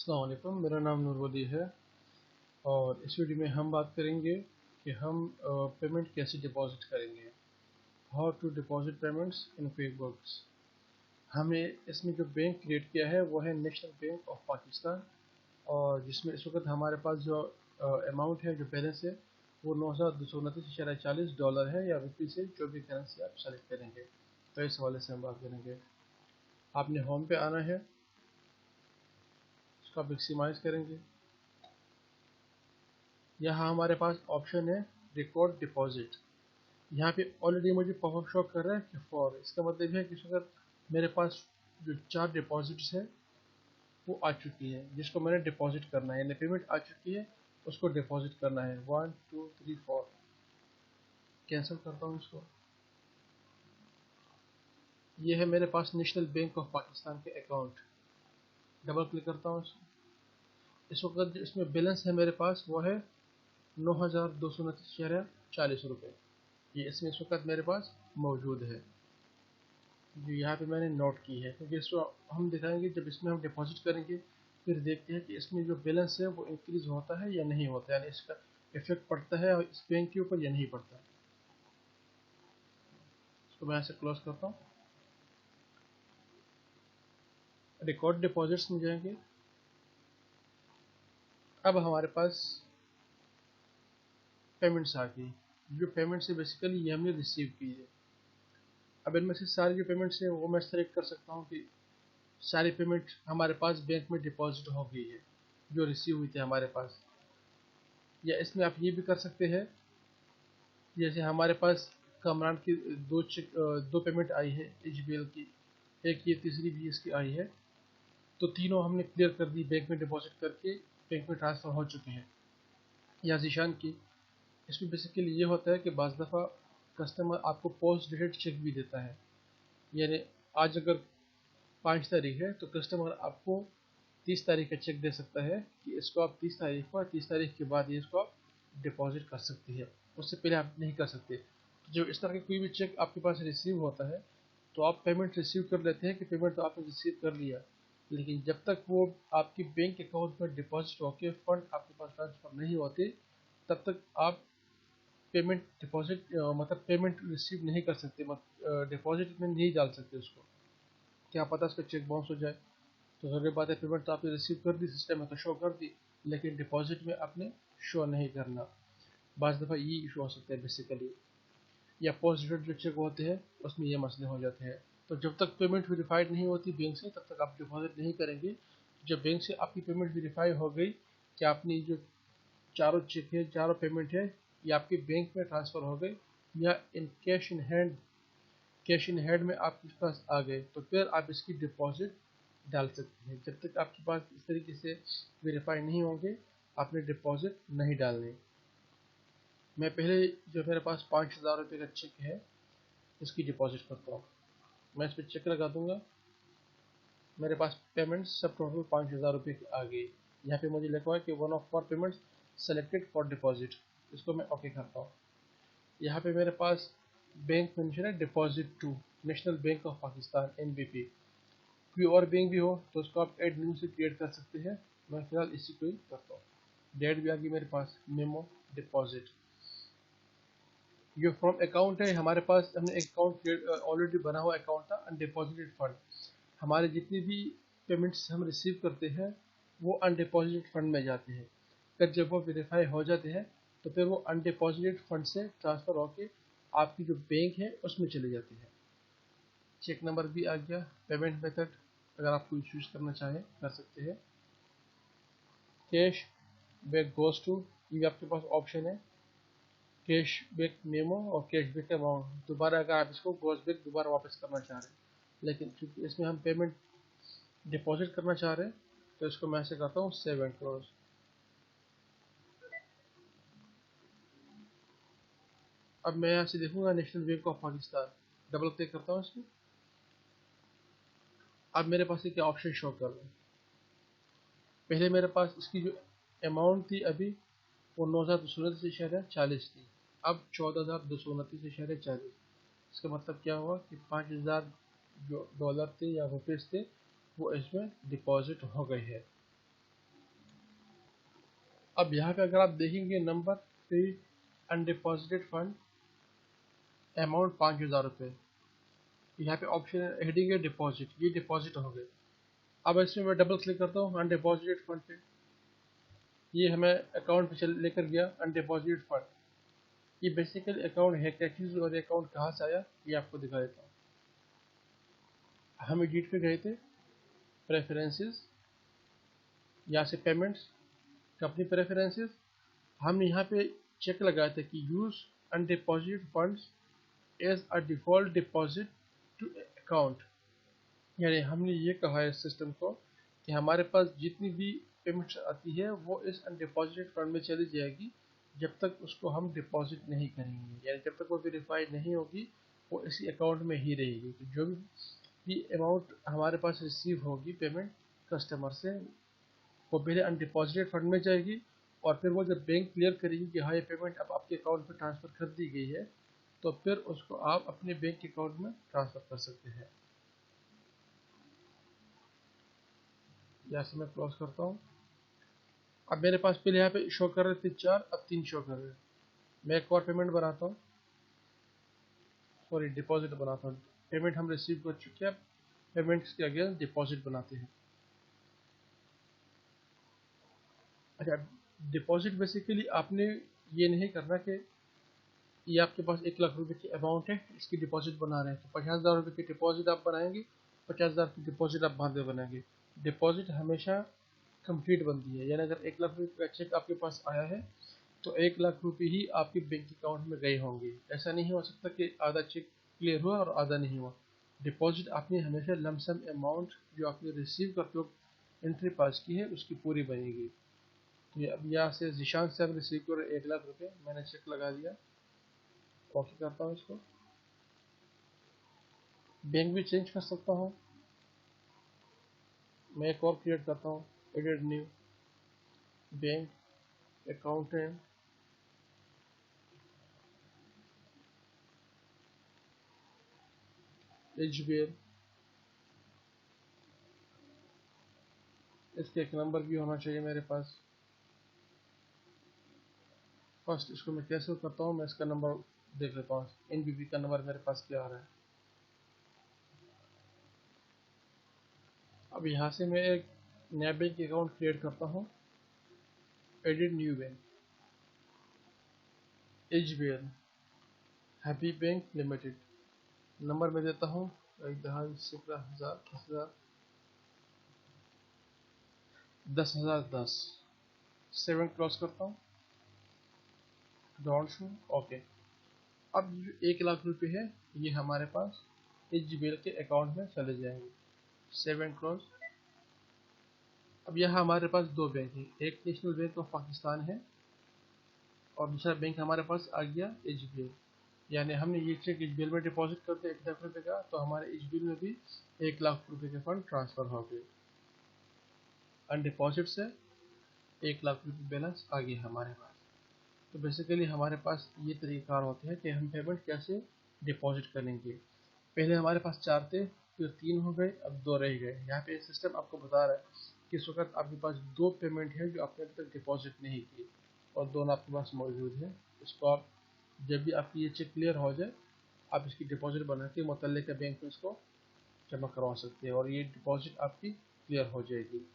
अस्सलाम वालेकुम, मेरा नाम नूरवली है और इस वीडियो में हम बात करेंगे कि हम पेमेंट कैसे डिपॉजिट करेंगे। How to deposit payments in QuickBooks. हमने इसमें जो बैंक क्रिएट किया है वो है नेशनल बैंक ऑफ पाकिस्तान, और जिसमें इस वक्त हमारे पास जो अमाउंट है, जो बैलेंस है, वो $9,229.40 है, या रुपये से जो भी करेंसी आप सेलेक्ट करेंगे। तो इस हवाले से हम बात करेंगे। आपने होम पे आना है, इसको आप मैक्सिमाइज करेंगे। यहाँ हमारे पास ऑप्शन है रिकॉर्ड डिपॉजिट। यहाँ पे ऑलरेडी मुझे पॉपअप शो कर रहा है कि फॉर, इसका मतलब है कि अगर मेरे पास जो 4 डिपॉजिट्स है वो आ चुकी है, जिसको मैंने डिपॉजिट करना है, यानी पेमेंट आ चुकी है, उसको डिपॉजिट करना है। 1 2 3 4 कैंसिल करता हूँ इसको। ये है मेरे पास नेशनल बैंक ऑफ पाकिस्तान के अकाउंट। डबल क्लिक करता हूँ इसको। इस वक्त जो इसमें बैलेंस है मेरे पास वो है 9,229.40 रुपये। ये इसमें इस वक्त मेरे पास मौजूद है, जो यहाँ पे मैंने नोट की है, क्योंकि इसको हम दिखाएंगे जब इसमें हम डिपॉजिट करेंगे, फिर देखते हैं कि इसमें जो बैलेंस है वो इंक्रीज होता है या नहीं होता है, यानी इसका इफेक्ट पड़ता है और इस बैंक के ऊपर या नहीं पड़ता। इसको मैं ऐसे क्लोज करता हूँ। रिकॉर्ड डिपॉजिट्स में जाएंगे। अब हमारे पास पेमेंट्स आ गई। जो पेमेंट्स है बेसिकली ये हमने रिसीव की है। अब इनमें से सारी जो पेमेंट्स है वो मैं सेलेक्ट कर सकता हूँ कि सारी पेमेंट हमारे पास बैंक में डिपॉजिट हो गई है जो रिसीव हुई थी हमारे पास। या इसमें आप ये भी कर सकते हैं, जैसे हमारे पास कमरान की दो पेमेंट आई है HBL की, एक ये तीसरी भी इसकी आई है, तो तीनों हमने क्लियर कर दी, बैंक में डिपॉजिट करके बैंक में ट्रांसफ़र हो चुके हैं। या जीशान की, इसमें बेसिकली ये होता है कि बाज़ दफ़ा कस्टमर आपको पोस्ट डेटेड चेक भी देता है, यानी आज अगर 5 तारीख है तो कस्टमर आपको 30 तारीख का चेक दे सकता है कि इसको आप 30 तारीख को, 30 तारीख के बाद ये इसको आप डिपॉजिट कर सकती है, उससे पहले आप नहीं कर सकते। तो जब इस तरह का कोई भी चेक आपके पास रिसीव होता है तो आप पेमेंट रिसीव कर लेते हैं कि पेमेंट तो आपने रिसीव कर लिया, लेकिन जब तक वो आपकी बैंक अकाउंट में डिपॉजिट होकर फंड आपके पास ट्रांसफ़र नहीं होते, तब तक आप पेमेंट डिपॉजिट मतलब पेमेंट रिसीव नहीं कर सकते, डिपॉजिट में नहीं डाल सकते उसको। क्या पता उसका चेक बाउंस हो जाए। तो ज़रूरी बात है, पेमेंट तो आपने रिसीव कर दी, सिस्टम में तो शो कर दी, लेकिन डिपॉजिट में आपने शो नहीं करना। बाज़ दफ़ा ये इशू हो सकता है बेसिकली। या पोस्ट डेटेड जो चेक होते हैं उसमें ये मसले हो जाते हैं। तो जब तक पेमेंट वेरीफाइड नहीं होती बैंक से, तब तक आप डिपॉजिट नहीं करेंगे। जब बैंक से आपकी पेमेंट वेरीफाई हो गई कि आपने जो चारों चेक है, चारों पेमेंट है, ये आपके बैंक में ट्रांसफ़र हो गई या इन कैश इन हैंड में आपके पास आ गए, तो फिर आप इसकी डिपॉजिट डाल सकते हैं। जब तक आपके पास इस तरीके से वेरीफाई नहीं होंगे, आपने डिपॉजिट नहीं डालने। मैं पहले जो मेरे पास 5,000 रुपये का चेक है इसकी डिपॉजिट करता हूँ। मैं इस पर चेक लगा दूंगा। मेरे पास पेमेंट सब टोटल 5,000 रुपये की आ गई। यहाँ पे मुझे लिखा है कि one of four payments selected for deposit. इसको मैं ओके करता हूँ। यहाँ पे मेरे पास बैंक मेंशन है deposit to national bank of Pakistan NBP। कोई और बैंक भी हो तो उसको आप ऐड न्यू से क्रिएट कर सकते हैं। मैं फिलहाल इसी को ही करता हूँ। डेट भी आ गई मेरे पास, मेमो डिपॉजिट। जो फ्रॉम अकाउंट है, हमारे पास हमने एक अकाउंट ऑलरेडी बना हुआ अकाउंट था अनडिपॉजिटेड फंड। हमारे जितने भी पेमेंट्स हम रिसीव करते हैं वो अनडिपॉजिटेड फंड में जाते हैं। फिर जब वो वेरीफाई हो जाते हैं तो फिर वो अनडिपॉजिटेड फंड से ट्रांसफ़र होकर आपकी जो बैंक है उसमें चले जाते हैं। चेक नंबर भी आ गया। पेमेंट मेथड अगर आप कोई चूज़ करना चाहें कर सकते हैं। कैश बैक गोज टू, ये आपके पास ऑप्शन है। कैश बैक मेमो और कैश बैक अमाउंट, दोबारा अगर आप इसको गोज बैक दोबारा वापस करना चाह रहे हैं, लेकिन चूँकि इसमें हम पेमेंट डिपॉजिट करना चाह रहे हैं तो इसको मैं ऐसे करता हूँ सेव एंड क्लोज। अब मैं यहाँ से देखूँगा national bank of Pakistan, double click करता हूँ इसमें। अब मेरे पास ये क्या ऑप्शन शो कर रहा है। पहले मेरे पास इसकी जो अमाउंट थी अभी वो 9,229.40 थी, अब 14,229.40। इसका मतलब क्या हुआ कि 5,000 जो डॉलर थे या रुपीज़ थे वो इसमें डिपॉजिट हो गए हैं। अब यहाँ पे अगर आप देखेंगे नंबर 3 अनडिपॉजिटेड फंड अमाउंट 5,000 रुपये, यहाँ पे ऑप्शन हेडिंग है डिपॉजिट, ये डिपॉजिट हो गए। अब इसमें मैं डबल क्लिक करता हूँ अनडिपॉजिटेड फंड पे, ये हमें अकाउंट पे चल लेकर गया अनडिपॉजिटेड फंड। ये बेसिकली अकाउंट है क्या चीज़ और अकाउंट कहाँ से आया ये आपको दिखा देता हूँ। हम एडिट पे गए थे, प्रेफरेंसेस, यहाँ से पेमेंट्स, कंपनी प्रेफरेंसेस, हमने यहाँ पे चेक लगाया था कि use undeposited funds as a default deposit to account, यानी हमने ये कहा है सिस्टम को कि हमारे पास जितनी भी पेमेंट्स आती है वो इस अनडिपॉजिटेड फंड में चली जाएगी जब तक उसको हम डिपॉजिट नहीं करेंगे, यानी जब तक वो वेरीफाई नहीं होगी वो इसी अकाउंट में ही रहेगी। तो जो भी अमाउंट हमारे पास रिसीव होगी पेमेंट कस्टमर से, वो पहले अनडिपॉजिटेड फंड में जाएगी और फिर वो जब बैंक क्लियर करेगी कि हाँ ये पेमेंट अब आपके अकाउंट में ट्रांसफ़र कर दी गई है, तो फिर उसको आप अपने बैंक अकाउंट में ट्रांसफ़र कर सकते हैं। यहाँ से मैं क्लोज करता हूँ। अब मेरे पास पहले यहाँ पे शो कर रहे थे 4, अब 3 शो कर रहे हैं। मैं एक और पेमेंट बनाता हूँ, सॉरी डिपॉजिट बनाता हूँ। पेमेंट हम रिसीव कर चुके हैं, पेमेंट्स के अगेंस्ट डिपॉजिट बनाते हैं। अच्छा, डिपॉजिट बेसिकली आपने ये नहीं करना कि ये आपके पास 1,00,000 रुपये की अमाउंट है, इसकी डिपॉजिट बना रहे हैं तो 50,000 रुपये की डिपॉजिट आप बनाएंगे, 50,000 की डिपॉजिट आप बाद में बनाएंगे। डिपॉजिट हमेशा कंप्लीट बनती है, यानी अगर 1,00,000 रुपये का चेक आपके पास आया है तो 1,00,000 रुपये ही आपके बैंक अकाउंट में गए होंगे। ऐसा नहीं हो सकता कि आधा चेक क्लियर हुआ और आधा नहीं हुआ। डिपॉजिट आपने हमेशा लमसम अमाउंट जो आपने रिसीव करते हो एंट्री पास की है उसकी पूरी बनेगी। तो ये अब यहाँ से जिशान से हम रिसीव कर 1,00,000 रुपये, मैंने चेक लगा दिया, कॉपी करता हूँ इसको। बैंक भी चेंज कर सकता हूँ, मैं एक और क्रिएट करता हूँ, edit new bank accountant, HBL, इसके एक नंबर भी होना चाहिए मेरे पास। फर्स्ट इसको मैं कैसे करता हूँ, मैं इसका नंबर देख लेता हूँ, NBP का नंबर मेरे पास क्या आ रहा है। अब यहाँ से मैं एक नया बैंक अकाउंट क्रिएट करता हूँ, edit new bank, HBL happy bank limited, number मैं देता हूँ 10,000 7 क्रॉस करता हूँ, डॉट शू, ओके। अब जो 1,00,000 रुपये है ये हमारे पास HBL के अकाउंट में चले जाएंगे, 7 क्रॉस। अब यहाँ हमारे पास दो बैंक हैं, एक नेशनल बैंक ऑफ पाकिस्तान है और दूसरा बैंक हमारे पास आ गया HBL, यानी हमने ये चेक HBL में डिपॉजिट कर दिया 1,00,000 रुपये का, तो हमारे HBL में भी 1,00,000 रुपये के फंड ट्रांसफ़र हो गए। अनडिपॉजिट से 1,00,000 रुपये बैलेंस आ गया हमारे पास। तो बेसिकली हमारे पास ये तरीक़ाकार होते हैं कि हम पेमेंट कैसे डिपॉजिट करेंगे। पहले हमारे पास 4 थे, फिर 3 हो गए, अब 2 रह गए। यहाँ पे सिस्टम आपको बता रहा है कि इस वक्त आपके पास 2 पेमेंट है जो आपने अभी तक डिपॉजिट नहीं की और दोनों आपके पास मौजूद है। इसको आप जब भी आपकी ये चेक क्लियर हो जाए आप इसकी डिपॉजिट बना के मुतल्लिका बैंक में इसको जमा करवा सकते हैं और ये डिपॉजिट आपकी क्लियर हो जाएगी।